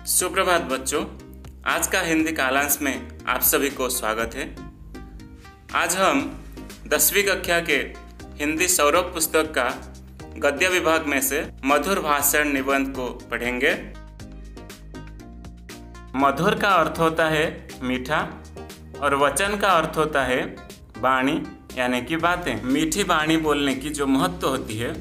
सुप्रभात बच्चों, आज का हिंदी कालांश में आप सभी को स्वागत है। आज हम 10वीं कक्षा के हिंदी सौरभ पुस्तक का गद्य विभाग में से मधुर भाषण निबंध को पढ़ेंगे। मधुर का अर्थ होता है मीठा और वचन का अर्थ होता है वाणी यानी कि बातें। मीठी वाणी बोलने की जो महत्व होती है,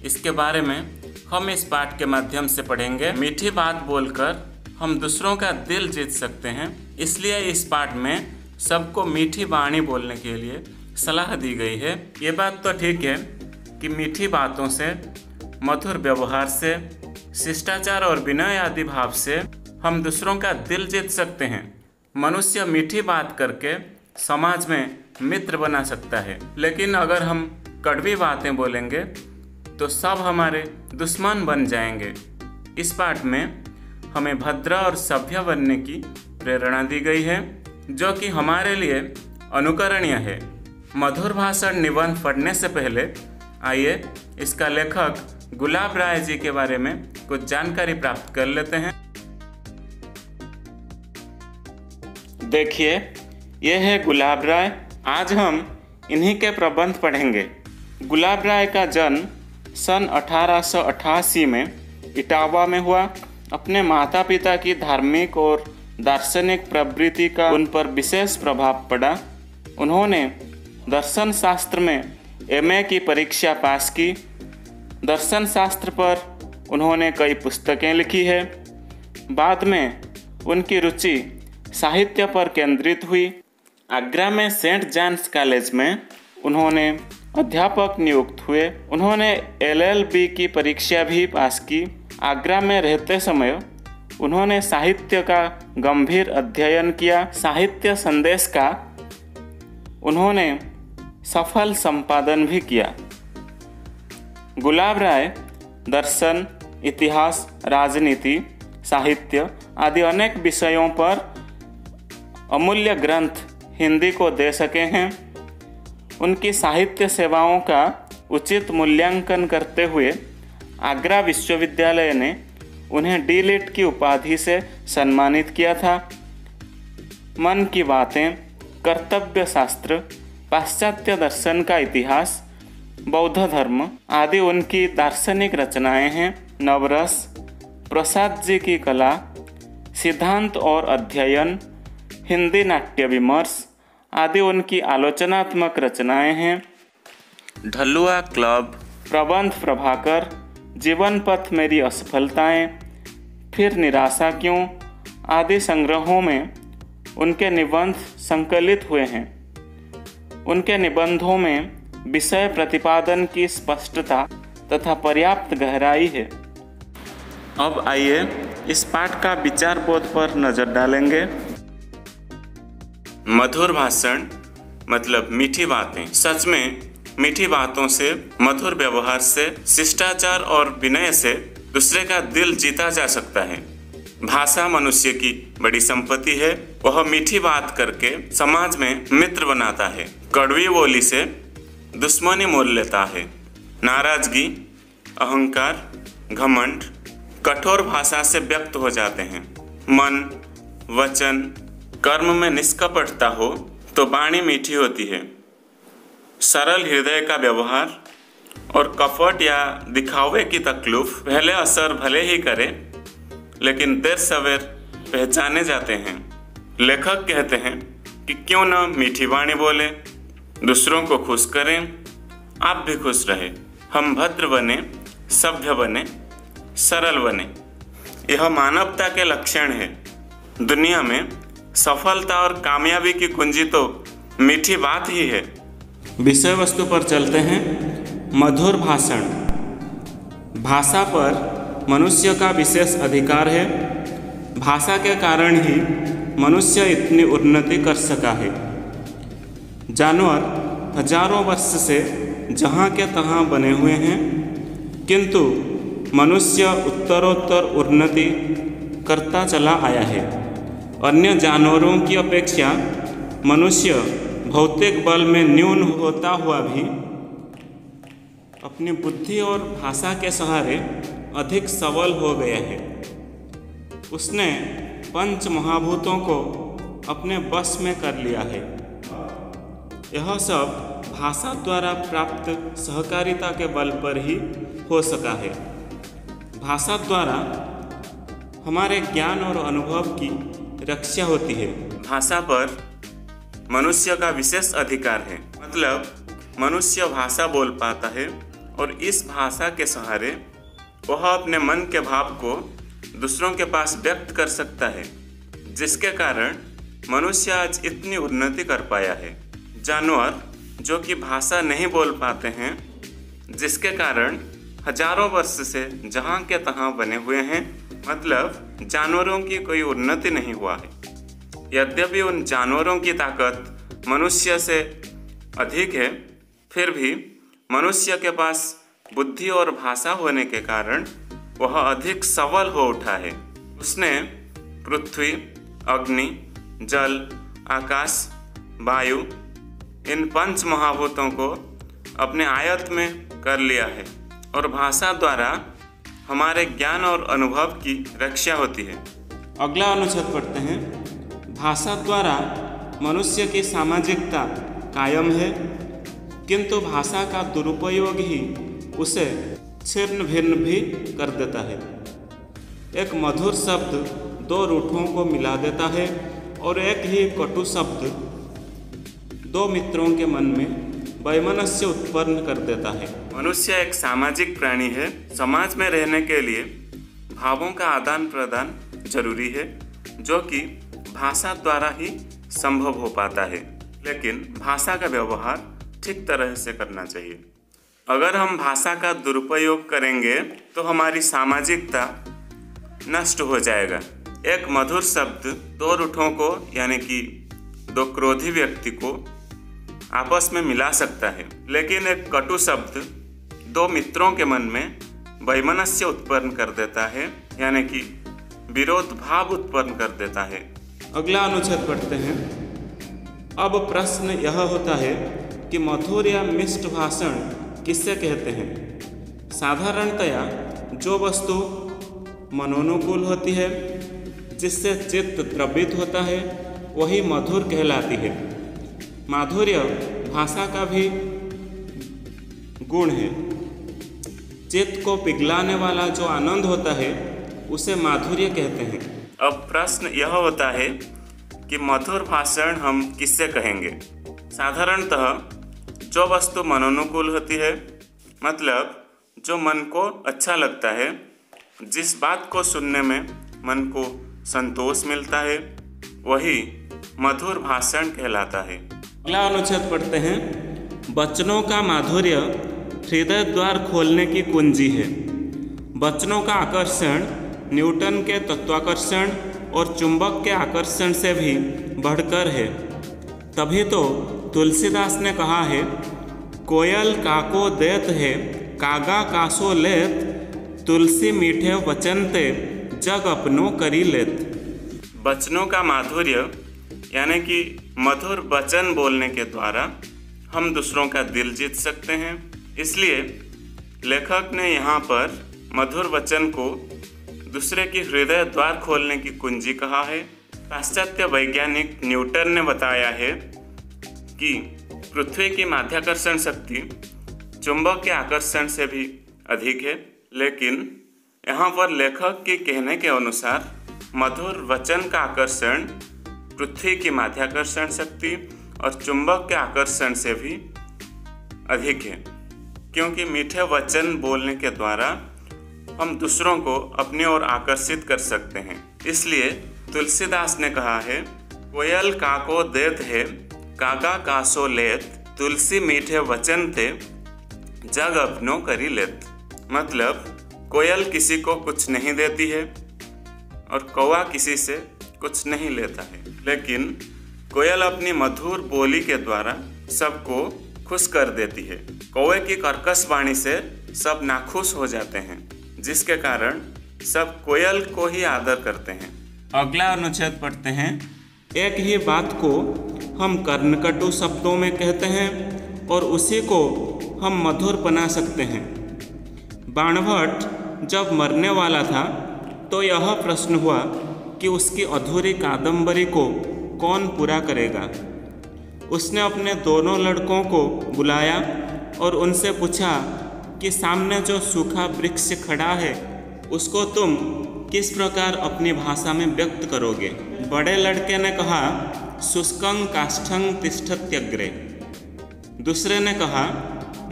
इसके बारे में हम इस पाठ के माध्यम से पढ़ेंगे। मीठी बात बोलकर हम दूसरों का दिल जीत सकते हैं, इसलिए इस पाठ में सबको मीठी वाणी बोलने के लिए सलाह दी गई है। ये बात तो ठीक है कि मीठी बातों से, मधुर व्यवहार से, शिष्टाचार और विनय आदि भाव से हम दूसरों का दिल जीत सकते हैं। मनुष्य मीठी बात करके समाज में मित्र बना सकता है, लेकिन अगर हम कड़वी बातें बोलेंगे तो सब हमारे दुश्मन बन जाएंगे। इस पाठ में हमें भद्र और सभ्य बनने की प्रेरणा दी गई है, जो कि हमारे लिए अनुकरणीय है। मधुर भाषण निबंध पढ़ने से पहले आइए इसका लेखक गुलाब राय जी के बारे में कुछ जानकारी प्राप्त कर लेते हैं। देखिए, ये है गुलाब राय। आज हम इन्हीं के प्रबंध पढ़ेंगे। गुलाब राय का जन्म सन 1888 में इटावा में हुआ। अपने माता पिता की धार्मिक और दार्शनिक प्रवृत्ति का उन पर विशेष प्रभाव पड़ा। उन्होंने दर्शन शास्त्र में एमए की परीक्षा पास की। दर्शन शास्त्र पर उन्होंने कई पुस्तकें लिखी है। बाद में उनकी रुचि साहित्य पर केंद्रित हुई। आगरा में सेंट जॉन्स कॉलेज में उन्होंने अध्यापक नियुक्त हुए। उन्होंने LLB की परीक्षा भी पास की। आगरा में रहते समय उन्होंने साहित्य का गंभीर अध्ययन किया। साहित्य संदेश का उन्होंने सफल संपादन भी किया। गुलाब राय दर्शन, इतिहास, राजनीति, साहित्य आदि अनेक विषयों पर अमूल्य ग्रंथ हिंदी को दे सके हैं। उनकी साहित्य सेवाओं का उचित मूल्यांकन करते हुए आगरा विश्वविद्यालय ने उन्हें D.Litt की उपाधि से सम्मानित किया था। मन की बातें, कर्तव्य शास्त्र, पाश्चात्य दर्शन का इतिहास, बौद्ध धर्म आदि उनकी दार्शनिक रचनाएं हैं। नवरस, प्रसाद जी की कला, सिद्धांत और अध्ययन, हिंदी नाट्य विमर्श आदि उनकी आलोचनात्मक रचनाएं हैं। ढलुआ क्लब, प्रबंध प्रभाकर, जीवन पथ मेरी असफलताएं, फिर निराशा क्यों आदि संग्रहों में उनके निबंध संकलित हुए हैं। उनके निबंधों में विषय प्रतिपादन की स्पष्टता तथा पर्याप्त गहराई है। अब आइए इस पाठ का विचार बोध पर नजर डालेंगे। मधुर भाषण मतलब मीठी बातें। सच में मीठी बातों से, मधुर व्यवहार से, शिष्टाचार और विनय से दूसरे का दिल जीता जा सकता है। भाषा मनुष्य की बड़ी संपत्ति है। वह मीठी बात करके समाज में मित्र बनाता है। कड़वी बोली से दुश्मनी मोल लेता है। नाराजगी, अहंकार, घमंड कठोर भाषा से व्यक्त हो जाते हैं। मन, वचन, कर्म में निष्कपटता हो तो वाणी मीठी होती है। सरल हृदय का व्यवहार और कपट या दिखावे की तकलीफ पहले असर भले ही करे, लेकिन देर सवेर पहचाने जाते हैं। लेखक कहते हैं कि क्यों न मीठी वाणी बोले, दूसरों को खुश करें, आप भी खुश रहे। हम भद्र बने, सभ्य बने, सरल बने। यह मानवता के लक्षण है। दुनिया में सफलता और कामयाबी की कुंजी तो मीठी बात ही है। विषय वस्तु पर चलते हैं। मधुर भाषण। भाषा पर मनुष्य का विशेष अधिकार है। भाषा के कारण ही मनुष्य इतनी उन्नति कर सका है। जानवर हजारों वर्ष से जहाँ के तहाँ बने हुए हैं, किंतु मनुष्य उत्तरोत्तर उन्नति करता चला आया है। अन्य जानवरों की अपेक्षा मनुष्य भौतिक बल में न्यून होता हुआ भी अपनी बुद्धि और भाषा के सहारे अधिक सबल हो गया है। उसने पंच महाभूतों को अपने बस में कर लिया है। यह सब भाषा द्वारा प्राप्त सहकारिता के बल पर ही हो सका है। भाषा द्वारा हमारे ज्ञान और अनुभव की रक्षा होती है। भाषा पर मनुष्य का विशेष अधिकार है, मतलब मनुष्य भाषा बोल पाता है और इस भाषा के सहारे वह अपने मन के भाव को दूसरों के पास व्यक्त कर सकता है, जिसके कारण मनुष्य आज इतनी उन्नति कर पाया है। जानवर जो कि भाषा नहीं बोल पाते हैं, जिसके कारण हजारों वर्ष से जहाँ के तहाँ बने हुए हैं, मतलब जानवरों की कोई उन्नति नहीं हुआ है। यद्यपि उन जानवरों की ताकत मनुष्य से अधिक है, फिर भी मनुष्य के पास बुद्धि और भाषा होने के कारण वह अधिक सबल हो उठा है। उसने पृथ्वी, अग्नि, जल, आकाश, वायु, इन पंच महाभूतों को अपने आयत में कर लिया है और भाषा द्वारा हमारे ज्ञान और अनुभव की रक्षा होती है। अगला अनुच्छेद पढ़ते हैं। भाषा द्वारा मनुष्य की सामाजिकता कायम है, किंतु भाषा का दुरुपयोग ही उसे छिन्न भिन्न भी कर देता है। एक मधुर शब्द दो रूठों को मिला देता है और एक ही कटु शब्द दो मित्रों के मन में वैमनस्य उत्पन्न कर देता है। मनुष्य एक सामाजिक प्राणी है। समाज में रहने के लिए भावों का आदान प्रदान जरूरी है, जो कि भाषा द्वारा ही संभव हो पाता है। लेकिन भाषा का व्यवहार ठीक तरह से करना चाहिए। अगर हम भाषा का दुरुपयोग करेंगे तो हमारी सामाजिकता नष्ट हो जाएगा। एक मधुर शब्द दो रूठों को, यानी कि दो क्रोधी व्यक्ति को आपस में मिला सकता है, लेकिन एक कटु शब्द दो मित्रों के मन में वैमनस्य उत्पन्न कर देता है, यानी कि विरोध भाव उत्पन्न कर देता है। अगला अनुच्छेद पढ़ते हैं। अब प्रश्न यह होता है कि मधुर या मिष्ट भाषण किससे कहते हैं। साधारणतया जो वस्तु मनोनुकूल होती है, जिससे चित्त द्रवित होता है, वही मधुर कहलाती है। माधुर्य भाषा का भी गुण है। चित्त को पिघलाने वाला जो आनंद होता है, उसे माधुर्य कहते हैं। अब प्रश्न यह होता है कि मधुर भाषण हम किससे कहेंगे। साधारणतः जो वस्तु मनोनुकूल होती है, मतलब जो मन को अच्छा लगता है, जिस बात को सुनने में मन को संतोष मिलता है, वही मधुर भाषण कहलाता है। अगला अनुच्छेद पढ़ते हैं। वचनों का माधुर्य हृदय द्वार खोलने की कुंजी है। वचनों का आकर्षण न्यूटन के तत्वाकर्षण और चुंबक के आकर्षण से भी बढ़कर है। तभी तो तुलसीदास ने कहा है, कोयल काको देत है, कागा कासो लेत, तुलसी मीठे वचन ते, जग अपनो करी लेत। वचनों का माधुर्य यानी कि मधुर वचन बोलने के द्वारा हम दूसरों का दिल जीत सकते हैं। इसलिए लेखक ने यहाँ पर मधुर वचन को दूसरे की हृदय द्वार खोलने की कुंजी कहा है। पाश्चात्य वैज्ञानिक न्यूटन ने बताया है कि पृथ्वी की माध्याकर्षण शक्ति चुंबक के आकर्षण से भी अधिक है, लेकिन यहाँ पर लेखक के कहने के अनुसार मधुर वचन का आकर्षण पृथ्वी की माध्याकर्षण शक्ति और चुंबक के आकर्षण से भी अधिक है, क्योंकि मीठे वचन बोलने के द्वारा हम दूसरों को अपनी ओर आकर्षित कर सकते हैं। इसलिए तुलसीदास ने कहा है, कोयल काको देत है, कागा कासो लेत, तुलसी मीठे वचन ते, जग अपनो करी लेत। मतलब कोयल किसी को कुछ नहीं देती है और कौवा किसी से कुछ नहीं लेता है, लेकिन कोयल अपनी मधुर बोली के द्वारा सबको खुश कर देती है। कौवे की कर्कश वाणी से सब नाखुश हो जाते हैं, जिसके कारण सब कोयल को ही आदर करते हैं। अगला अनुच्छेद पढ़ते हैं। एक ही बात को हम कर्णकटु शब्दों में कहते हैं और उसी को हम मधुर बना सकते हैं। बाणभट्ट जब मरने वाला था तो यह प्रश्न हुआ कि उसकी अधूरी कादम्बरी को कौन पूरा करेगा। उसने अपने दोनों लड़कों को बुलाया और उनसे पूछा कि सामने जो सूखा वृक्ष खड़ा है उसको तुम किस प्रकार अपनी भाषा में व्यक्त करोगे। बड़े लड़के ने कहा, शुष्कं काष्ठं तिष्ठत्यग्रे। दूसरे ने कहा,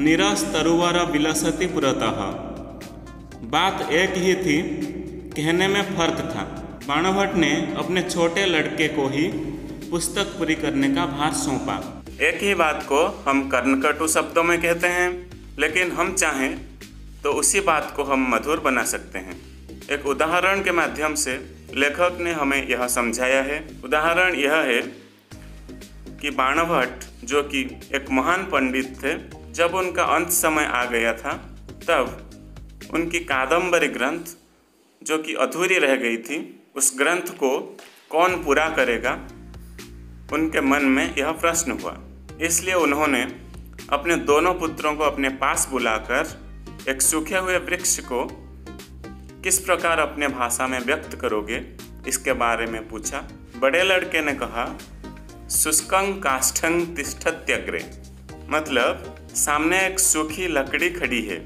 निरस तरुवर विलसति पुरतः। बात एक ही थी, कहने में फर्क था। बाणभट्ट ने अपने छोटे लड़के को ही पुस्तक पूरी करने का भार सौंपा। एक ही बात को हम कर्णकटु शब्दों में कहते हैं, लेकिन हम चाहें तो उसी बात को हम मधुर बना सकते हैं। एक उदाहरण के माध्यम से लेखक ने हमें यह समझाया है। उदाहरण यह है कि बाणभट्ट जो कि एक महान पंडित थे, जब उनका अंत समय आ गया था तब उनकी कादम्बरी ग्रंथ जो कि अधूरी रह गई थी, उस ग्रंथ को कौन पूरा करेगा, उनके मन में यह प्रश्न हुआ। इसलिए उन्होंने अपने दोनों पुत्रों को अपने पास बुलाकर एक सूखे हुए वृक्ष को किस प्रकार अपने भाषा में व्यक्त करोगे इसके बारे में पूछा। बड़े लड़के ने कहा, शुष्कं काष्ठं तिष्ठत्यग्रे, मतलब सामने एक सूखी लकड़ी खड़ी है।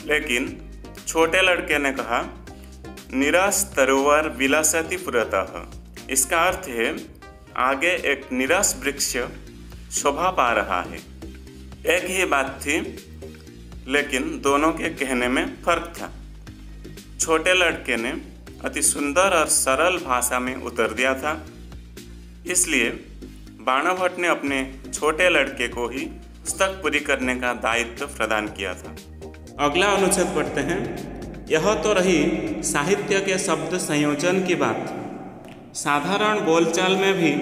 लेकिन छोटे लड़के ने कहा, निरस तरुवर विलसति पुरतः। इसका अर्थ है आगे एक निरस वृक्ष शोभा पा रहा है। एक ही बात थी, लेकिन दोनों के कहने में फर्क था। छोटे लड़के ने अति सुंदर और सरल भाषा में उत्तर दिया था, इसलिए बाणभट्ट ने अपने छोटे लड़के को ही पुस्तक पूरी करने का दायित्व प्रदान किया था। अगला अनुच्छेद पढ़ते हैं। यह तो रही साहित्य के शब्द संयोजन की बात। साधारण बोलचाल में भी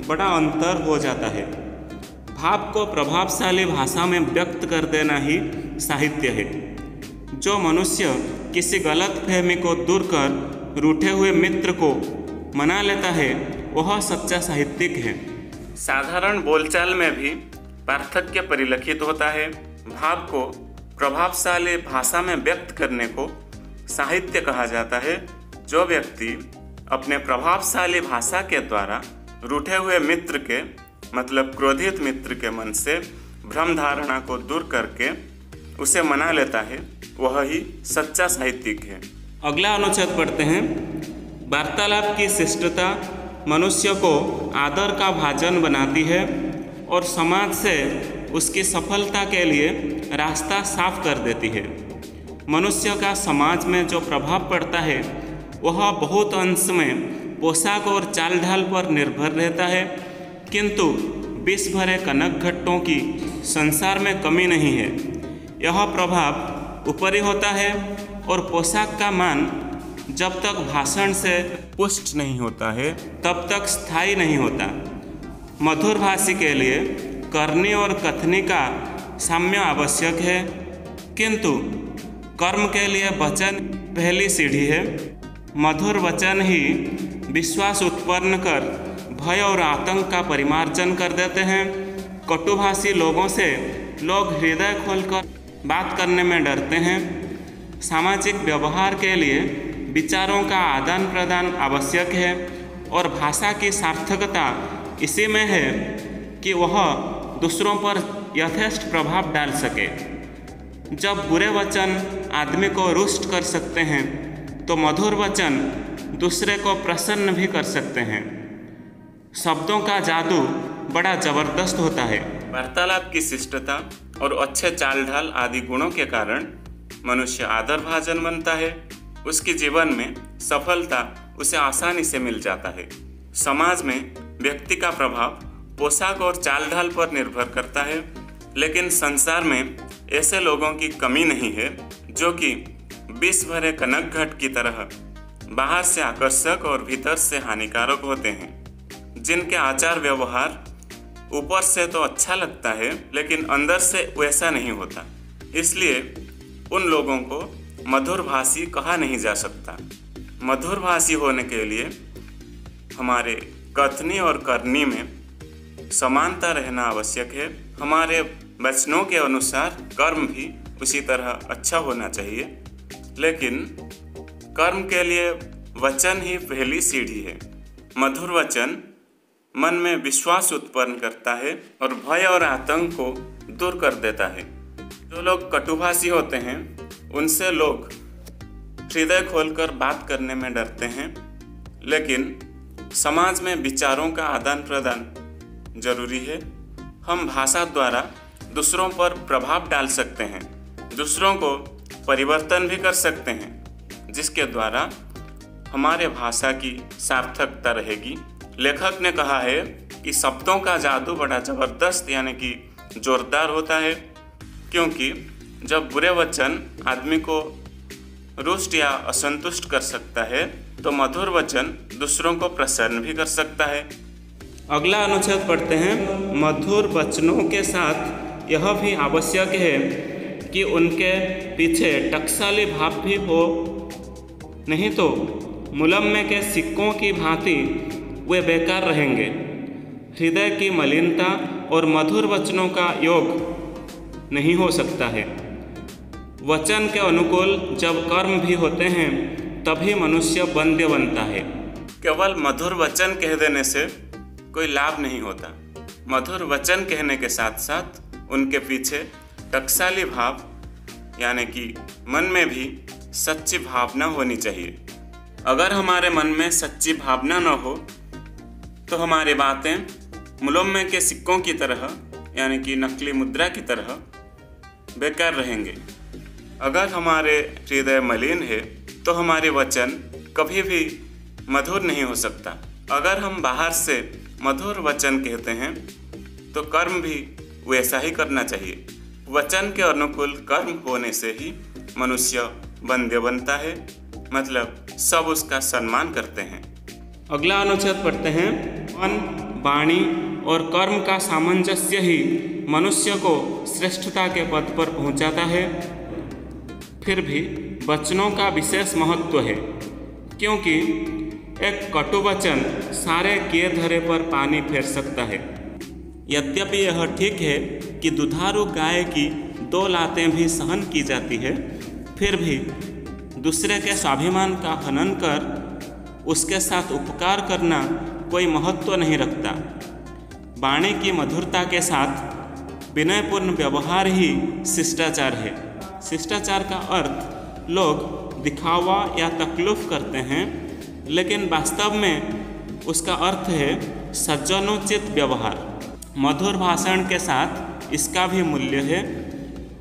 बड़ा अंतर हो जाता है। भाव को प्रभावशाली भाषा में व्यक्त कर देना ही साहित्य है। जो मनुष्य किसी गलत फहमी को दूर कर रूठे हुए मित्र को मना लेता है, वह सच्चा साहित्यिक है। साधारण बोलचाल में भी पार्थक्य परिलक्षित होता है। भाव को प्रभावशाली भाषा में व्यक्त करने को साहित्य कहा जाता है। जो व्यक्ति अपने प्रभावशाली भाषा के द्वारा रूठे हुए मित्र के, मतलब क्रोधित मित्र के मन से भ्रम धारणा को दूर करके उसे मना लेता है, वह ही सच्चा साहित्यिक है। अगला अनुच्छेद पढ़ते हैं। वार्तालाप की शिष्टता मनुष्य को आदर का भाजन बनाती है और समाज से उसकी सफलता के लिए रास्ता साफ कर देती है। मनुष्य का समाज में जो प्रभाव पड़ता है वह बहुत अंश में पोशाक और चाल ढाल पर निर्भर रहता है, किंतु विष भरे कनक घट्टों की संसार में कमी नहीं है। यह प्रभाव ऊपरी होता है और पोशाक का मान जब तक भाषण से पुष्ट नहीं होता है तब तक स्थायी नहीं होता। मधुर भाषी के लिए करनी और कथनी का साम्य आवश्यक है, किंतु कर्म के लिए वचन पहली सीढ़ी है। मधुर वचन ही विश्वास उत्पन्न कर भय और आतंक का परिमार्जन कर देते हैं। कटुभाषी लोगों से लोग हृदय खोलकर बात करने में डरते हैं। सामाजिक व्यवहार के लिए विचारों का आदान प्रदान आवश्यक है और भाषा की सार्थकता इसी में है कि वह दूसरों पर यथेष्ट प्रभाव डाल सके। जब बुरे वचन आदमी को रुष्ट कर सकते हैं तो मधुर वचन दूसरे को प्रसन्न भी कर सकते हैं। शब्दों का जादू बड़ा जबरदस्त होता है। वार्तालाप की शिष्टता और अच्छे चाल ढाल आदि गुणों के कारण मनुष्य आदर भाजन बनता है। उसके जीवन में सफलता उसे आसानी से मिल जाता है। समाज में व्यक्ति का प्रभाव पोशाक और चाल ढाल पर निर्भर करता है, लेकिन संसार में ऐसे लोगों की कमी नहीं है जो कि विष भरे कनक घट की तरह बाहर से आकर्षक और भीतर से हानिकारक होते हैं, जिनके आचार व्यवहार ऊपर से तो अच्छा लगता है लेकिन अंदर से वैसा नहीं होता। इसलिए उन लोगों को मधुर भाषी कहा नहीं जा सकता। मधुर भाषी होने के लिए हमारे कथनी और करनी में समानता रहना आवश्यक है। हमारे वचनों के अनुसार कर्म भी उसी तरह अच्छा होना चाहिए, लेकिन कर्म के लिए वचन ही पहली सीढ़ी है। मधुर वचन मन में विश्वास उत्पन्न करता है और भय और आतंक को दूर कर देता है। जो लोग कटुभाषी होते हैं उनसे लोग हृदय खोलकर बात करने में डरते हैं, लेकिन समाज में विचारों का आदान प्रदान जरूरी है। हम भाषा द्वारा दूसरों पर प्रभाव डाल सकते हैं, दूसरों को परिवर्तन भी कर सकते हैं, जिसके द्वारा हमारे भाषा की सार्थकता रहेगी। लेखक ने कहा है कि शब्दों का जादू बड़ा ज़बरदस्त यानी कि जोरदार होता है, क्योंकि जब बुरे वचन आदमी को रुष्ट या असंतुष्ट कर सकता है तो मधुर वचन दूसरों को प्रसन्न भी कर सकता है। अगला अनुच्छेद पढ़ते हैं। मधुर वचनों के साथ यह भी आवश्यक है कि उनके पीछे टकसाली भाव भी हो, नहीं तो मुलम्मे के सिक्कों की भांति वे बेकार रहेंगे। हृदय की मलिनता और मधुर वचनों का योग नहीं हो सकता है। वचन के अनुकूल जब कर्म भी होते हैं तभी मनुष्य वंद्य बनता है। केवल मधुर वचन कह देने से कोई लाभ नहीं होता। मधुर वचन कहने के साथ साथ उनके पीछे टकसाली भाव यानी कि मन में भी सच्ची भावना होनी चाहिए। अगर हमारे मन में सच्ची भावना न हो तो हमारी बातें मुलम्मे के सिक्कों की तरह यानी कि नकली मुद्रा की तरह बेकार रहेंगे। अगर हमारे हृदय मलिन है तो हमारे वचन कभी भी मधुर नहीं हो सकता। अगर हम बाहर से मधुर वचन कहते हैं तो कर्म भी वैसा ही करना चाहिए। वचन के अनुकूल कर्म होने से ही मनुष्य वंद्य बनता है, मतलब सब उसका सम्मान करते हैं। अगला अनुच्छेद पढ़ते हैं। मन, वाणी और कर्म का सामंजस्य ही मनुष्य को श्रेष्ठता के पद पर पहुंचाता है। फिर भी वचनों का विशेष महत्व है, क्योंकि एक कटु वचन सारे किए धरे पर पानी फेर सकता है। यद्यपि यह ठीक है कि दुधारू गाय की 2 लातें भी सहन की जाती है, फिर भी दूसरे के स्वाभिमान का हनन कर उसके साथ उपकार करना कोई महत्व नहीं रखता। वाणी की मधुरता के साथ विनयपूर्ण व्यवहार ही शिष्टाचार है। शिष्टाचार का अर्थ लोग दिखावा या तकल्लुफ़ करते हैं, लेकिन वास्तव में उसका अर्थ है सज्जनोचित व्यवहार। मधुर भाषण के साथ इसका भी मूल्य है।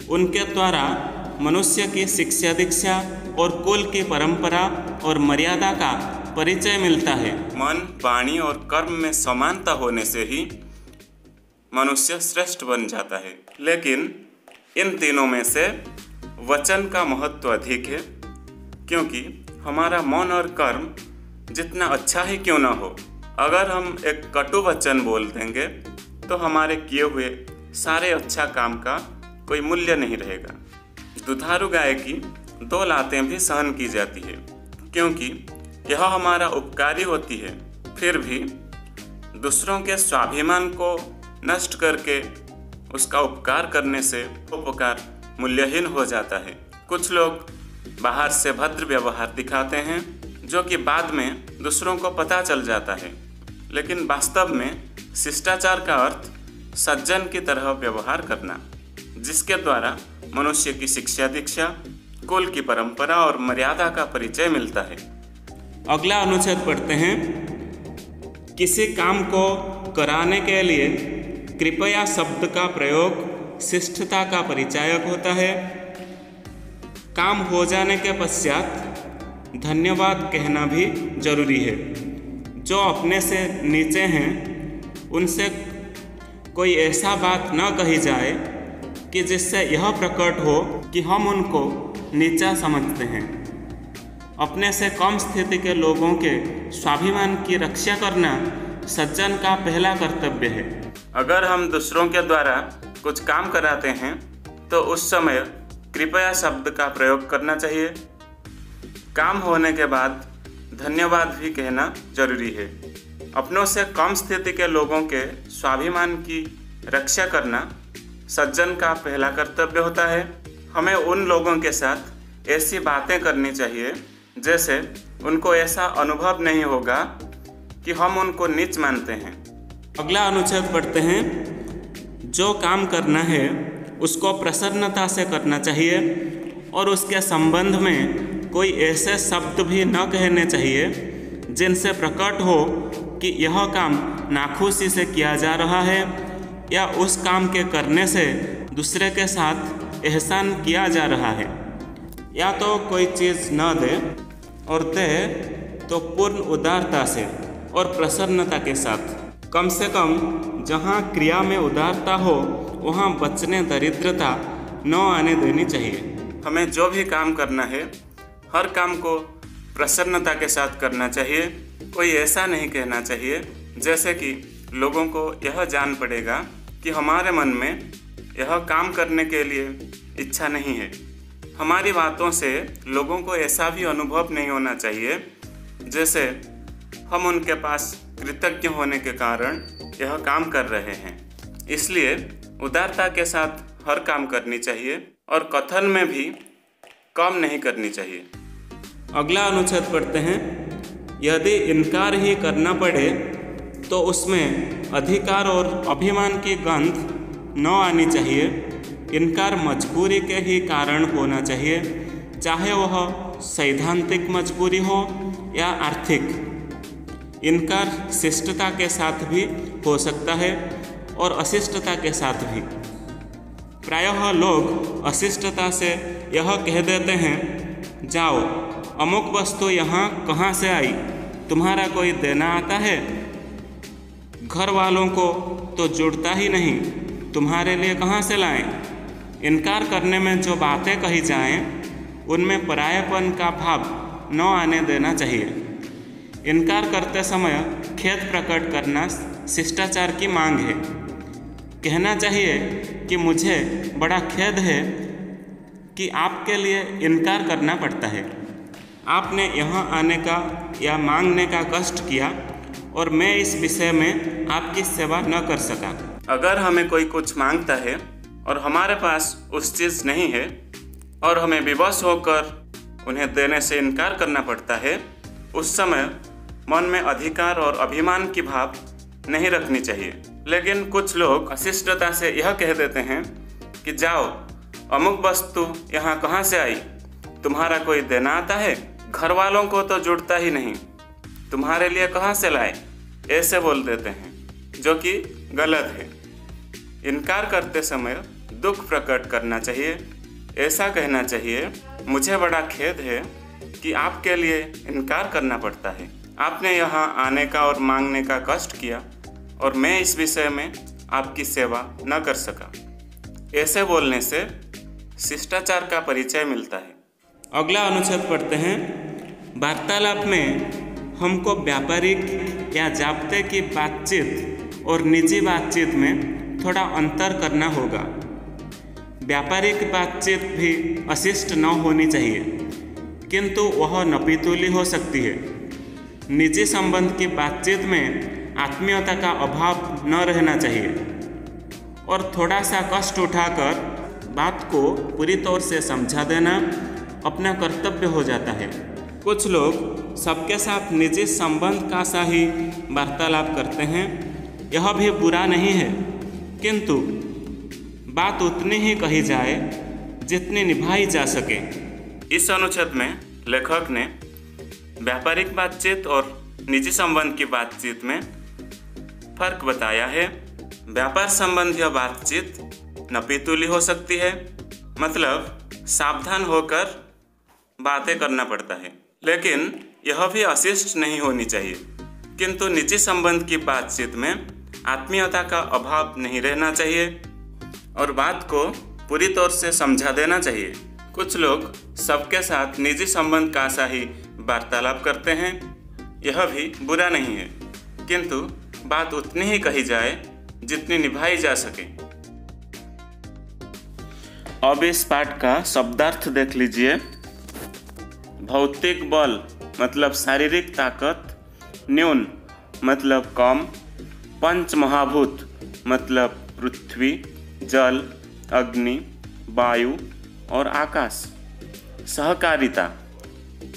उनके द्वारा मनुष्य की शिक्षा दीक्षा और कुल की परंपरा और मर्यादा का परिचय मिलता है। मन, वाणी और कर्म में समानता होने से ही मनुष्य श्रेष्ठ बन जाता है। लेकिन इन तीनों में से वचन का महत्व अधिक है, क्योंकि हमारा मन और कर्म जितना अच्छा ही क्यों ना हो, अगर हम एक कटु वचन बोल देंगे तो हमारे किए हुए सारे अच्छा काम का कोई मूल्य नहीं रहेगा। दुधारू गाय की 2 लातें भी सहन की जाती है, क्योंकि यह हमारा उपकारी होती है। फिर भी दूसरों के स्वाभिमान को नष्ट करके उसका उपकार करने से उपकार मूल्यहीन हो जाता है। कुछ लोग बाहर से भद्र व्यवहार दिखाते हैं, जो कि बाद में दूसरों को पता चल जाता है, लेकिन वास्तव में शिष्टाचार का अर्थ सज्जन की तरह व्यवहार करना, जिसके द्वारा मनुष्य की शिक्षा दीक्षा, कुल की परंपरा और मर्यादा का परिचय मिलता है। अगला अनुच्छेद पढ़ते हैं। किसी काम को कराने के लिए कृपया शब्द का प्रयोग शिष्टता का परिचायक होता है। काम हो जाने के पश्चात धन्यवाद कहना भी जरूरी है। जो अपने से नीचे हैं उनसे कोई ऐसा बात न कही जाए कि जिससे यह प्रकट हो कि हम उनको नीचा समझते हैं। अपने से कम स्थिति के लोगों के स्वाभिमान की रक्षा करना सज्जन का पहला कर्तव्य है। अगर हम दूसरों के द्वारा कुछ काम कराते हैं तो उस समय कृपया शब्द का प्रयोग करना चाहिए। काम होने के बाद धन्यवाद भी कहना जरूरी है। अपनों से कम स्थिति के लोगों के स्वाभिमान की रक्षा करना सज्जन का पहला कर्तव्य होता है। हमें उन लोगों के साथ ऐसी बातें करनी चाहिए जैसे उनको ऐसा अनुभव नहीं होगा कि हम उनको नीच मानते हैं। अगला अनुच्छेद पढ़ते हैं। जो काम करना है उसको प्रसन्नता से करना चाहिए और उसके संबंध में कोई ऐसे शब्द भी न कहने चाहिए जिनसे प्रकट हो कि यह काम नाखुशी से किया जा रहा है या उस काम के करने से दूसरे के साथ एहसान किया जा रहा है। या तो कोई चीज़ न दे और दे तो पूर्ण उदारता से और प्रसन्नता के साथ। कम से कम जहाँ क्रिया में उदारता हो वहाँ बचने दरिद्रता न आने देनी चाहिए। हमें जो भी काम करना है हर काम को प्रसन्नता के साथ करना चाहिए। कोई ऐसा नहीं कहना चाहिए जैसे कि लोगों को यह जान पड़ेगा कि हमारे मन में यह काम करने के लिए इच्छा नहीं है। हमारी बातों से लोगों को ऐसा भी अनुभव नहीं होना चाहिए जैसे हम उनके पास कृतज्ञ होने के कारण यह काम कर रहे हैं। इसलिए उदारता के साथ हर काम करनी चाहिए और कथन में भी कम नहीं करनी चाहिए। अगला अनुच्छेद पढ़ते हैं। यदि इनकार ही करना पड़े तो उसमें अधिकार और अभिमान की गंध न आनी चाहिए। इनकार मजबूरी के ही कारण होना चाहिए, चाहे वह सैद्धांतिक मजबूरी हो या आर्थिक। इनकार शिष्टता के साथ भी हो सकता है और अशिष्टता के साथ भी। प्रायः लोग अशिष्टता से यह कह देते हैं, जाओ अमुक वस्तु यहाँ कहाँ से आई, तुम्हारा कोई देना आता है? घर वालों को तो जुड़ता ही नहीं, तुम्हारे लिए कहाँ से लाएं? इनकार करने में जो बातें कही जाएं उनमें परायापन का भाव न आने देना चाहिए। इनकार करते समय खेद प्रकट करना शिष्टाचार की मांग है। कहना चाहिए कि मुझे बड़ा खेद है कि आपके लिए इनकार करना पड़ता है। आपने यहाँ आने का या मांगने का कष्ट किया और मैं इस विषय में आपकी सेवा न कर सका। अगर हमें कोई कुछ मांगता है और हमारे पास उस चीज़ नहीं है और हमें विवश होकर उन्हें देने से इनकार करना पड़ता है, उस समय मन में अधिकार और अभिमान की भाव नहीं रखनी चाहिए। लेकिन कुछ लोग अशिष्टता से यह कह देते हैं कि जाओ अमुक वस्तु यहाँ कहाँ से आई, तुम्हारा कोई देना आता है? घर वालों को तो जुड़ता ही नहीं, तुम्हारे लिए कहाँ से लाए? ऐसे बोल देते हैं, जो कि गलत है। इनकार करते समय दुख प्रकट करना चाहिए। ऐसा कहना चाहिए, मुझे बड़ा खेद है कि आपके लिए इनकार करना पड़ता है। आपने यहाँ आने का और मांगने का कष्ट किया और मैं इस विषय में आपकी सेवा न कर सका। ऐसे बोलने से शिष्टाचार का परिचय मिलता है। अगला अनुच्छेद पढ़ते हैं। वार्तालाप में हमको व्यापारिक या जाब्ते की बातचीत और निजी बातचीत में थोड़ा अंतर करना होगा। व्यापारिक बातचीत भी अशिष्ट न होनी चाहिए, किंतु वह नपीतुली हो सकती है। निजी संबंध की बातचीत में आत्मीयता का अभाव न रहना चाहिए और थोड़ा सा कष्ट उठाकर बात को पूरी तौर से समझा देना अपना कर्तव्य हो जाता है। कुछ लोग सबके साथ निजी संबंध का सा ही वार्तालाप करते हैं। यह भी बुरा नहीं है, किंतु बात उतनी ही कही जाए जितनी निभाई जा सके। इस अनुच्छेद में लेखक ने व्यापारिक बातचीत और निजी संबंध की बातचीत में फर्क बताया है। व्यापार संबंधी बातचीत नपीतुली हो सकती है, मतलब सावधान होकर बातें करना पड़ता है, लेकिन यह भी अशिष्ट नहीं होनी चाहिए। किंतु निजी संबंध की बातचीत में आत्मीयता का अभाव नहीं रहना चाहिए और बात को पूरी तौर से समझा देना चाहिए। कुछ लोग सबके साथ निजी संबंध का सा ही वार्तालाप करते हैं। यह भी बुरा नहीं है, किंतु बात उतनी ही कही जाए जितनी निभाई जा सके। अब इस पाठ का शब्दार्थ देख लीजिए। भौतिक बल मतलब शारीरिक ताकत, न्यून मतलब कम, पंच महाभूत मतलब पृथ्वी, जल, अग्नि, वायु और आकाश, सहकारिता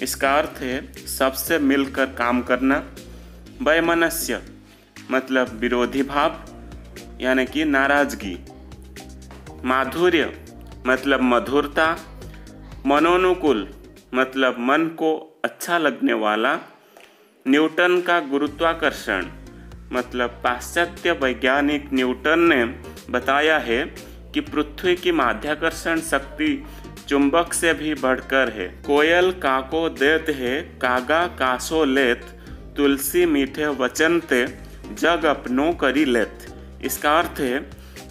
इसका अर्थ है सबसे मिलकर काम करना। वैमनस्य मतलब विरोधी भाव यानी कि नाराजगी। माधुर्य मतलब मधुरता। मनोनुकूल मतलब मन को अच्छा लगने वाला। न्यूटन का गुरुत्वाकर्षण मतलब पाश्चात्य वैज्ञानिक न्यूटन ने बताया है कि पृथ्वी की माध्याकर्षण शक्ति चुंबक से भी बढ़कर है। कोयल काको देत है, कागा कासो लेत, तुलसी मीठे वचन ते, जग अपनो करी लेत। इसका अर्थ है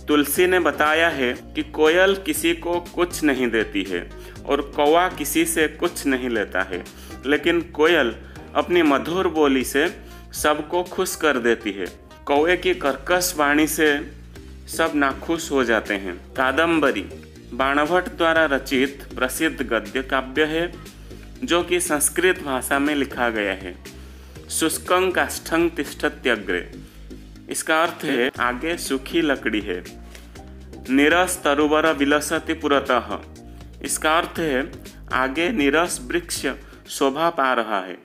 तुलसी ने बताया है कि कोयल किसी को कुछ नहीं देती है और कौवा किसी से कुछ नहीं लेता है, लेकिन कोयल अपनी मधुर बोली से सबको खुश कर देती है। कौवे की कर्कश वाणी से सब नाखुश हो जाते हैं। कादम्बरी बाणभट्ट द्वारा रचित प्रसिद्ध गद्य काव्य है जो कि संस्कृत भाषा में लिखा गया है। शुष्कं काष्ठं तिष्ठत्यग्रे, इसका अर्थ है आगे सूखी लकड़ी है। नीरस तरुवर विलसति पुरतः, इसका अर्थ है आगे नीरस वृक्ष शोभा पा रहा है।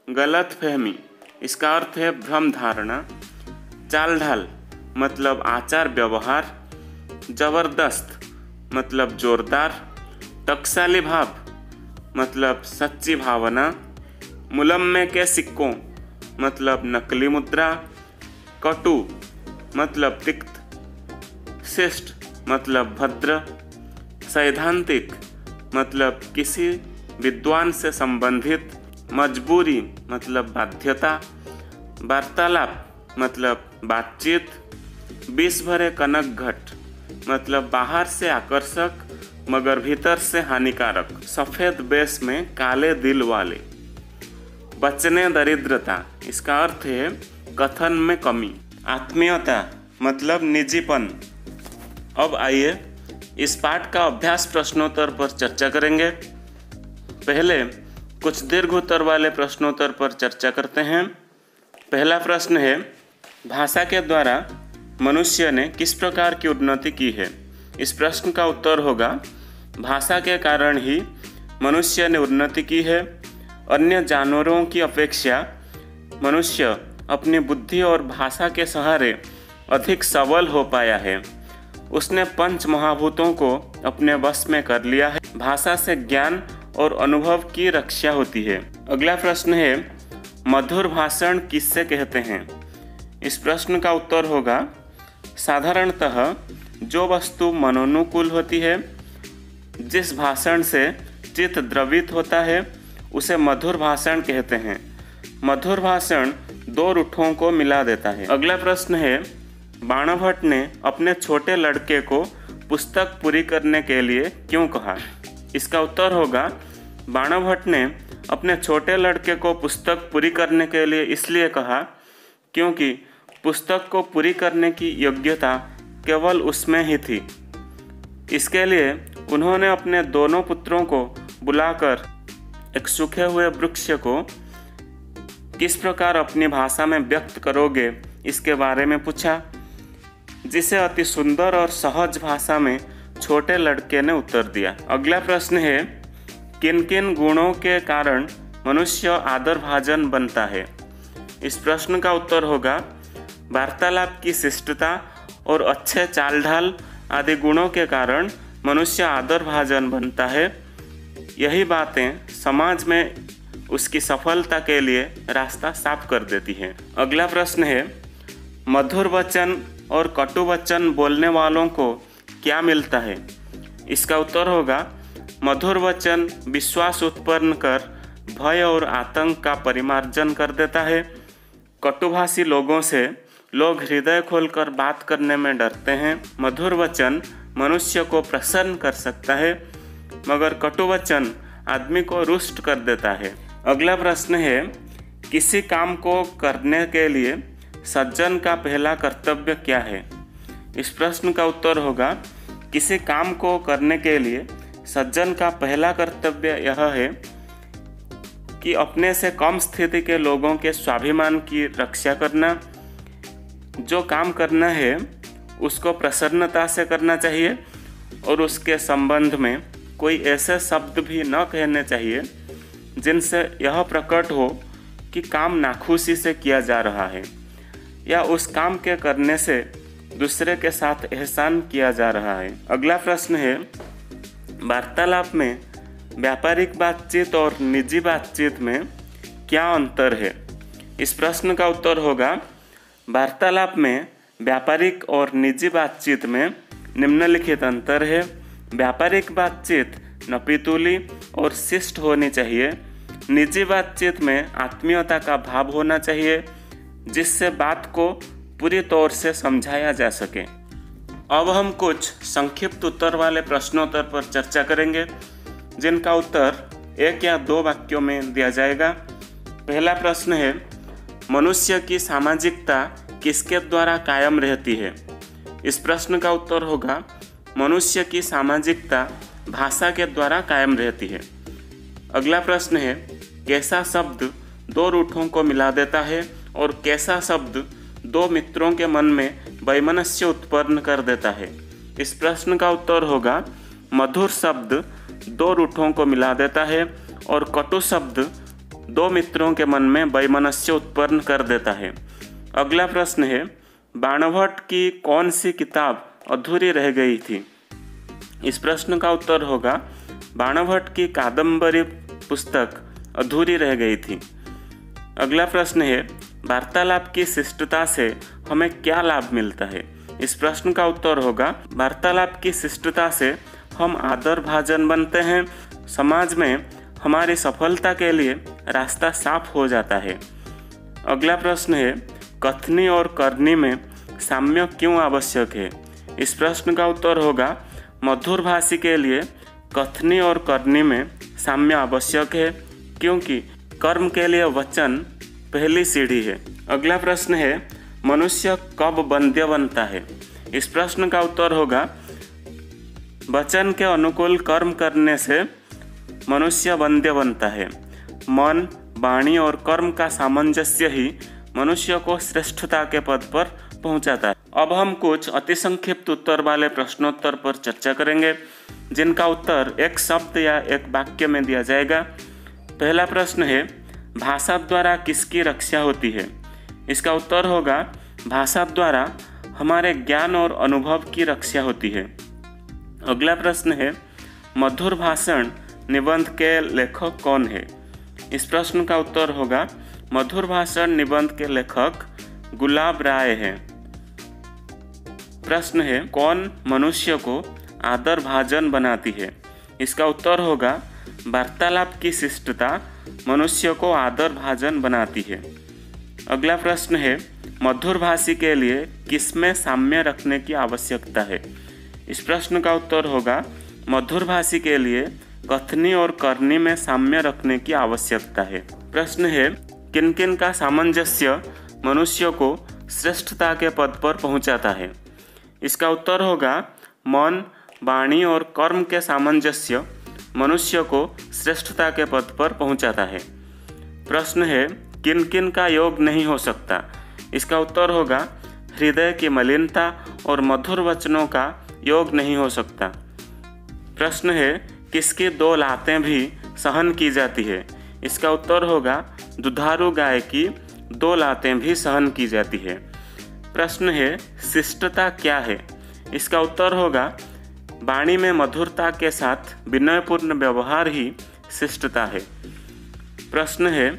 गलत फहमी, इसका अर्थ है भ्रम धारणा। चाल ढाल मतलब आचार व्यवहार। जबरदस्त मतलब जोरदार। टकसाली भाव मतलब सच्ची भावना। मुलम्मे के सिक्कों मतलब नकली मुद्रा। कटु मतलब तिक्त। शिष्ट मतलब भद्र। सैद्धांतिक मतलब किसी विद्वान से संबंधित। मजबूरी मतलब बाध्यता। वार्तालाप मतलब बातचीत। विष भरे कनक घट मतलब बाहर से आकर्षक मगर भीतर से हानिकारक। सफ़ेद बेस में काले दिल वाले। बचने दरिद्रता, इसका अर्थ है कथन में कमी। आत्मीयता मतलब निजीपन। अब आइए इस पाठ का अभ्यास प्रश्नोत्तर पर चर्चा करेंगे। पहले कुछ दीर्घ उत्तर वाले प्रश्नोत्तर पर चर्चा करते हैं। पहला प्रश्न है, भाषा के द्वारा मनुष्य ने किस प्रकार की उन्नति की है? इस प्रश्न का उत्तर होगा, भाषा के कारण ही मनुष्य ने उन्नति की है। अन्य जानवरों की अपेक्षा मनुष्य अपनी बुद्धि और भाषा के सहारे अधिक सबल हो पाया है। उसने पंच महाभूतों को अपने वश में कर लिया है। भाषा से ज्ञान और अनुभव की रक्षा होती है। अगला प्रश्न है, मधुर भाषण किससे कहते हैं? इस प्रश्न का उत्तर होगा, साधारणतः जो वस्तु मनोनुकूल होती है, जिस भाषण से चित्त द्रवित होता है, उसे मधुर भाषण कहते हैं। मधुर भाषण दो रूठों को मिला देता है। अगला प्रश्न है, बाणभट्ट ने अपने छोटे लड़के को पुस्तक पूरी करने के लिए क्यों कहा? इसका उत्तर होगा, बाणभट्ट ने अपने छोटे लड़के को पुस्तक पूरी करने के लिए इसलिए कहा क्योंकि पुस्तक को पूरी करने की योग्यता केवल उसमें ही थी। इसके लिए उन्होंने अपने दोनों पुत्रों को बुलाकर एक सूखे हुए वृक्ष को किस प्रकार अपनी भाषा में व्यक्त करोगे इसके बारे में पूछा, जिसे अति सुंदर और सहज भाषा में छोटे लड़के ने उत्तर दिया। अगला प्रश्न है, किन किन गुणों के कारण मनुष्य आदरभाजन बनता है? इस प्रश्न का उत्तर होगा, वार्तालाप की शिष्टता और अच्छे चाल ढाल आदि गुणों के कारण मनुष्य आदरभाजन बनता है। यही बातें समाज में उसकी सफलता के लिए रास्ता साफ कर देती हैं। अगला प्रश्न है, मधुर वचन और कटु वचन बोलने वालों को क्या मिलता है? इसका उत्तर होगा, मधुर वचन विश्वास उत्पन्न कर भय और आतंक का परिमार्जन कर देता है। कटुभाषी लोगों से लोग हृदय खोलकर बात करने में डरते हैं। मधुर वचन मनुष्य को प्रसन्न कर सकता है, मगर कटु वचन आदमी को रुष्ट कर देता है। अगला प्रश्न है, किसी काम को करने के लिए सज्जन का पहला कर्तव्य क्या है? इस प्रश्न का उत्तर होगा, किसी काम को करने के लिए सज्जन का पहला कर्तव्य यह है कि अपने से कम स्थिति के लोगों के स्वाभिमान की रक्षा करना। जो काम करना है उसको प्रसन्नता से करना चाहिए और उसके संबंध में कोई ऐसे शब्द भी न कहने चाहिए जिनसे यह प्रकट हो कि काम नाखुशी से किया जा रहा है या उस काम के करने से दूसरे के साथ एहसान किया जा रहा है। अगला प्रश्न है, वार्तालाप में व्यापारिक बातचीत और निजी बातचीत में क्या अंतर है? इस प्रश्न का उत्तर होगा, वार्तालाप में व्यापारिक और निजी बातचीत में निम्नलिखित अंतर है। व्यापारिक बातचीत नपीतुली और शिष्ट होनी चाहिए। निजी बातचीत में आत्मीयता का भाव होना चाहिए, जिससे बात को पूरी तौर से समझाया जा सके। अब हम कुछ संक्षिप्त उत्तर वाले प्रश्नोत्तर पर चर्चा करेंगे, जिनका उत्तर 1 या 2 वाक्यों में दिया जाएगा। पहला प्रश्न है, मनुष्य की सामाजिकता किसके द्वारा कायम रहती है? इस प्रश्न का उत्तर होगा, मनुष्य की सामाजिकता भाषा के द्वारा कायम रहती है। अगला प्रश्न है, कैसा शब्द 2 रूठों को मिला देता है और कैसा शब्द 2 मित्रों के मन में वैमनस्य उत्पन्न कर देता है? इस प्रश्न का उत्तर होगा, मधुर शब्द 2 रूठों को मिला देता है और कटु शब्द 2 मित्रों के मन में वैमनस्य उत्पन्न कर देता है। अगला प्रश्न है, बाणभट्ट की कौन सी किताब अधूरी रह गई थी? इस प्रश्न का उत्तर होगा, बाणभट्ट की कादम्बरी पुस्तक अधूरी रह गई थी। अगला प्रश्न है, वार्तालाप की शिष्टता से हमें क्या लाभ मिलता है? इस प्रश्न का उत्तर होगा, वार्तालाप की शिष्टता से हम आदर भाजन बनते हैं। समाज में हमारी सफलता के लिए रास्ता साफ हो जाता है। अगला प्रश्न है, कथनी और करनी में साम्य क्यों आवश्यक है? इस प्रश्न का उत्तर होगा, मधुर भाषी के लिए कथनी और करनी में साम्य आवश्यक है, क्योंकि कर्म के लिए वचन पहली सीढ़ी है। अगला प्रश्न है, मनुष्य कब बंध्य बनता है? इस प्रश्न का उत्तर होगा, वचन के अनुकूल कर्म करने से मनुष्य बंध्य बनता है। मन, वाणी और कर्म का सामंजस्य ही मनुष्य को श्रेष्ठता के पद पर पहुंचाता है। अब हम कुछ अति संक्षिप्त उत्तर वाले प्रश्नोत्तर पर चर्चा करेंगे, जिनका उत्तर एक शब्द या एक वाक्य में दिया जाएगा। पहला प्रश्न है, भाषा द्वारा किसकी रक्षा होती है? इसका उत्तर होगा, भाषा द्वारा हमारे ज्ञान और अनुभव की रक्षा होती है। अगला प्रश्न है, मधुर भाषण निबंध के लेखक कौन है? इस प्रश्न का उत्तर होगा, मधुर भाषण निबंध के लेखक गुलाब राय हैं। प्रश्न है, कौन मनुष्य को आदर भाजन बनाती है? इसका उत्तर होगा, वार्तालाप की शिष्टता मनुष्य को आदर भाजन बनाती है। अगला प्रश्न है, मधुर भाषी के लिए किसमें साम्य रखने की आवश्यकता है? इस प्रश्न का उत्तर होगा, मधुर भाषी के लिए कथनी और करनी में साम्य रखने की आवश्यकता है। प्रश्न है, किन किन का सामंजस्य मनुष्य को श्रेष्ठता के पद पर पहुंचाता है? इसका उत्तर होगा, मन, वाणी और कर्म के सामंजस्य मनुष्य को श्रेष्ठता के पद पर पहुंचाता है। प्रश्न है, किन किन का योग नहीं हो सकता? इसका उत्तर होगा, हृदय की मलिनता और मधुर वचनों का योग नहीं हो सकता। प्रश्न है, किसकी 2 लातें भी सहन की जाती है? इसका उत्तर होगा, दुधारू गाय की 2 लातें भी सहन की जाती है। प्रश्न है, शिष्टता क्या है? इसका उत्तर होगा, वाणी में मधुरता के साथ विनयपूर्ण व्यवहार ही शिष्टता है। प्रश्न है,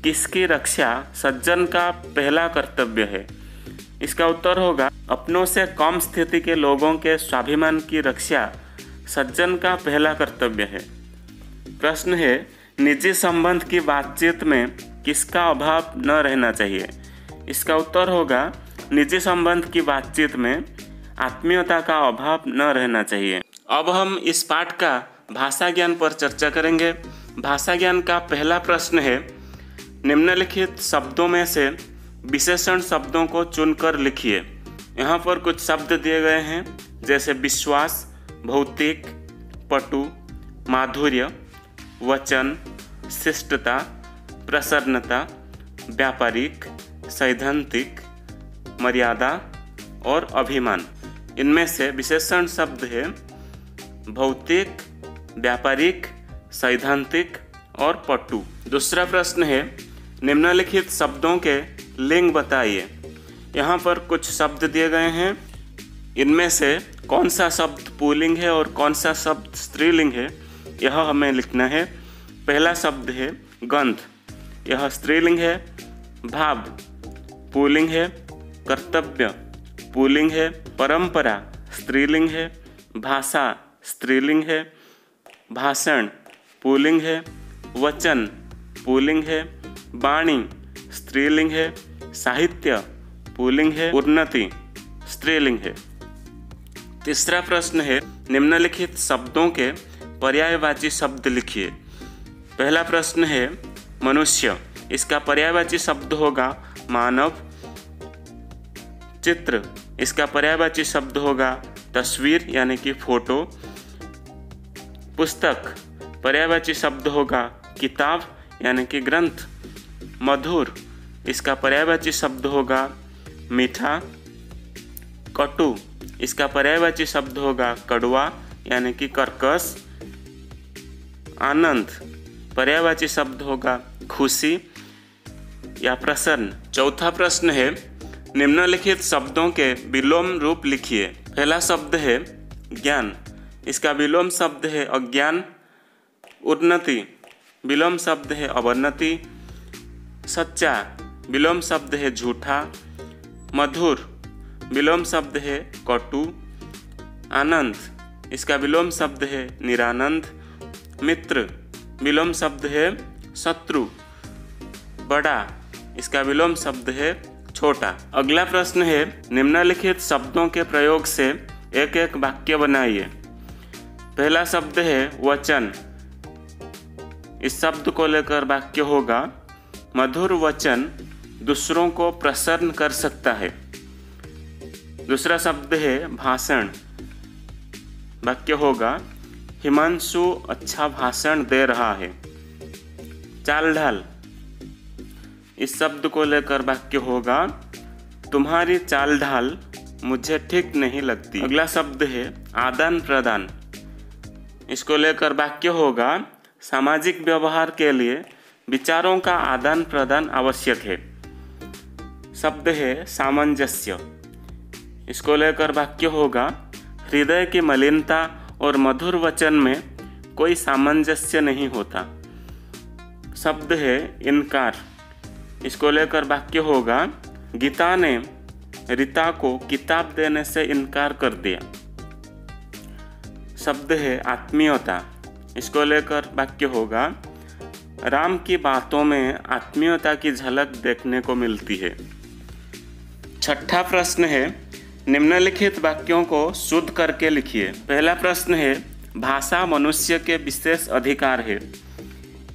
किसकी रक्षा सज्जन का पहला कर्तव्य है? इसका उत्तर होगा, अपनों से कम स्थिति के लोगों के स्वाभिमान की रक्षा सज्जन का पहला कर्तव्य है। प्रश्न है, निजी संबंध की बातचीत में किसका अभाव न रहना चाहिए? इसका उत्तर होगा, निजी संबंध की बातचीत में आत्मीयता का अभाव न रहना चाहिए। अब हम इस पाठ का भाषा ज्ञान पर चर्चा करेंगे। भाषा ज्ञान का पहला प्रश्न है, निम्नलिखित शब्दों में से विशेषण शब्दों को चुनकर लिखिए। यहाँ पर कुछ शब्द दिए गए हैं, जैसे विश्वास, भौतिक, पटु, माधुर्य, वचन, शिष्टता, प्रसन्नता, व्यापारिक, सैद्धांतिक, मर्यादा और अभिमान। इनमें से विशेषण शब्द है भौतिक, व्यापारिक, सैद्धांतिक और पटु। दूसरा प्रश्न है, निम्नलिखित शब्दों के लिंग बताइए। यहाँ पर कुछ शब्द दिए गए हैं, इनमें से कौन सा शब्द पुल्लिंग है और कौन सा शब्द स्त्रीलिंग है, यह हमें लिखना है। पहला शब्द है गंध, यह स्त्रीलिंग है। भाव पुल्लिंग है। कर्तव्य पुल्लिंग है। परंपरा स्त्रीलिंग है। भाषा स्त्रीलिंग है। भाषण पुल्लिंग है। वचन पुल्लिंग है। वाणी स्त्रीलिंग है। साहित्य पुल्लिंग है। उन्नति स्त्रीलिंग है। तीसरा प्रश्न है, निम्नलिखित शब्दों के पर्यायवाची शब्द लिखिए। पहला प्रश्न है मनुष्य, इसका पर्यायवाची शब्द होगा मानव। चित्र, इसका पर्यायवाची शब्द होगा तस्वीर यानी कि फोटो। पुस्तक, पर्यायवाची शब्द होगा किताब यानी कि ग्रंथ। मधुर, इसका पर्यायवाची शब्द होगा मीठा। कटु, इसका पर्यायवाची शब्द होगा कड़वा यानी कि कर्कश। आनंद, पर्यायवाची शब्द होगा खुशी या प्रसन्न। चौथा प्रश्न है, निम्नलिखित शब्दों के विलोम रूप लिखिए। पहला शब्द है ज्ञान, इसका विलोम शब्द है अज्ञान। उन्नति, विलोम शब्द है अवनति। सच्चा, विलोम शब्द है झूठा। मधुर, विलोम शब्द है कटु। आनंद, इसका विलोम शब्द है निरानंद। मित्र, विलोम शब्द है शत्रु। बड़ा, इसका विलोम शब्द है छोटा। अगला प्रश्न है, निम्नलिखित शब्दों के प्रयोग से एक एक वाक्य बनाइए। पहला शब्द है वचन, इस शब्द को लेकर वाक्य होगा मधुर वचन दूसरों को प्रसन्न कर सकता है। दूसरा शब्द है भाषण, वाक्य होगा हिमांशु अच्छा भाषण दे रहा है। चाल ढाल, इस शब्द को लेकर वाक्य होगा तुम्हारी चाल ढाल मुझे ठीक नहीं लगती। अगला शब्द है आदान प्रदान, इसको लेकर वाक्य होगा सामाजिक व्यवहार के लिए विचारों का आदान प्रदान आवश्यक है। शब्द है सामंजस्य, इसको लेकर वाक्य होगा हृदय की मलिनता और मधुर वचन में कोई सामंजस्य नहीं होता। शब्द है इनकार, इसको लेकर वाक्य होगा गीता ने रीता को किताब देने से इनकार कर दिया। शब्द है आत्मीयता, इसको लेकर वाक्य होगा राम की बातों में आत्मीयता की झलक देखने को मिलती है। छठा प्रश्न है, निम्नलिखित वाक्यों को शुद्ध करके लिखिए। पहला प्रश्न है भाषा मनुष्य के विशेष अधिकार है,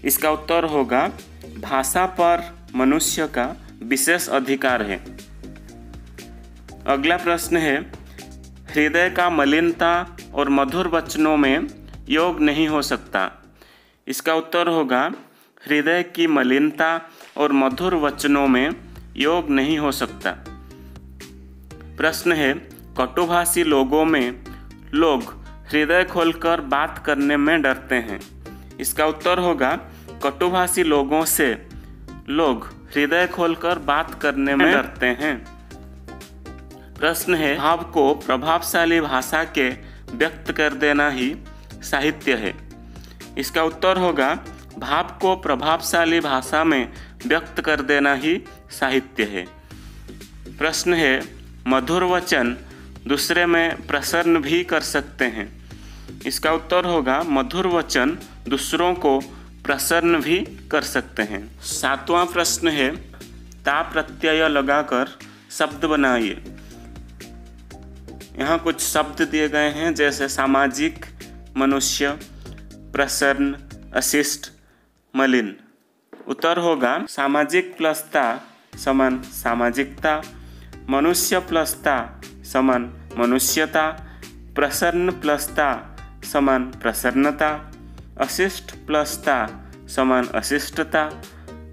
इसका उत्तर होगा भाषा पर मनुष्य का विशेष अधिकार है। अगला प्रश्न है हृदय का मलिनता और मधुर वचनों में योग नहीं हो सकता, इसका उत्तर होगा हृदय की मलिनता और मधुर वचनों में योग नहीं हो सकता। प्रश्न है कटुभाषी लोगों में लोग हृदय खोलकर बात करने में डरते हैं, इसका उत्तर होगा कटुभाषी लोगों से लोग हृदय खोलकर बात करने में डरते हैं। प्रश्न है भाव को प्रभावशाली भाषा के व्यक्त कर देना ही साहित्य है, इसका उत्तर होगा भाव को प्रभावशाली भाषा में व्यक्त कर देना ही साहित्य है। प्रश्न है मधुर वचन दूसरे में प्रसन्न भी कर सकते हैं, इसका उत्तर होगा मधुर वचन दूसरों को प्रसन्न भी कर सकते हैं। सातवां प्रश्न है ता प्रत्यय लगाकर शब्द बनाइए। यहाँ कुछ शब्द दिए गए हैं जैसे सामाजिक, मनुष्य, प्रसन्न, अशिष्ट, मलिन। उत्तर होगा सामाजिक प्लस ता समान सामाजिकता, मनुष्य प्लस ता समान मनुष्यता, प्रसन्न प्लस ता समान प्रसन्नता, अशिष्ट प्लस ता समान अशिष्टता,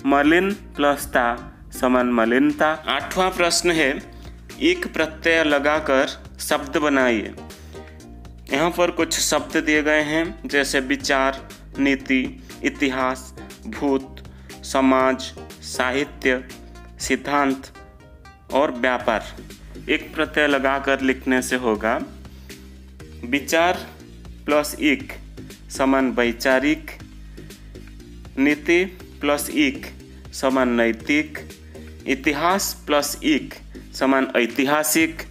मलिन प्लस ता समान मलिनता। आठवां प्रश्न है एक प्रत्यय लगाकर शब्द बनाइए। यहाँ पर कुछ शब्द दिए गए हैं जैसे विचार, नीति, इतिहास, भूत, समाज, साहित्य, सिद्धांत और व्यापार। एक प्रत्यय लगाकर लिखने से होगा विचार प्लस इक समान वैचारिक, नीति प्लस इक समान नैतिक, इतिहास प्लस इक समान ऐतिहासिक,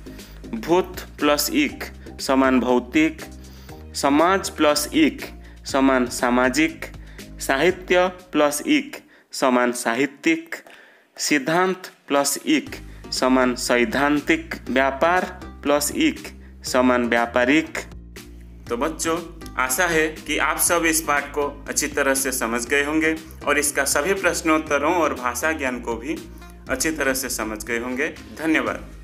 भूत प्लस इक समान भौतिक, समाज प्लस इक समान सामाजिक, साहित्य प्लस इक समान साहित्यिक, सिद्धांत प्लस इक समान सैद्धांतिक, व्यापार प्लस इक समान व्यापारिक। तो बच्चों, आशा है कि आप सब इस पाठ को अच्छी तरह से समझ गए होंगे और इसका सभी प्रश्नोत्तरों और भाषा ज्ञान को भी अच्छी तरह से समझ गए होंगे। धन्यवाद।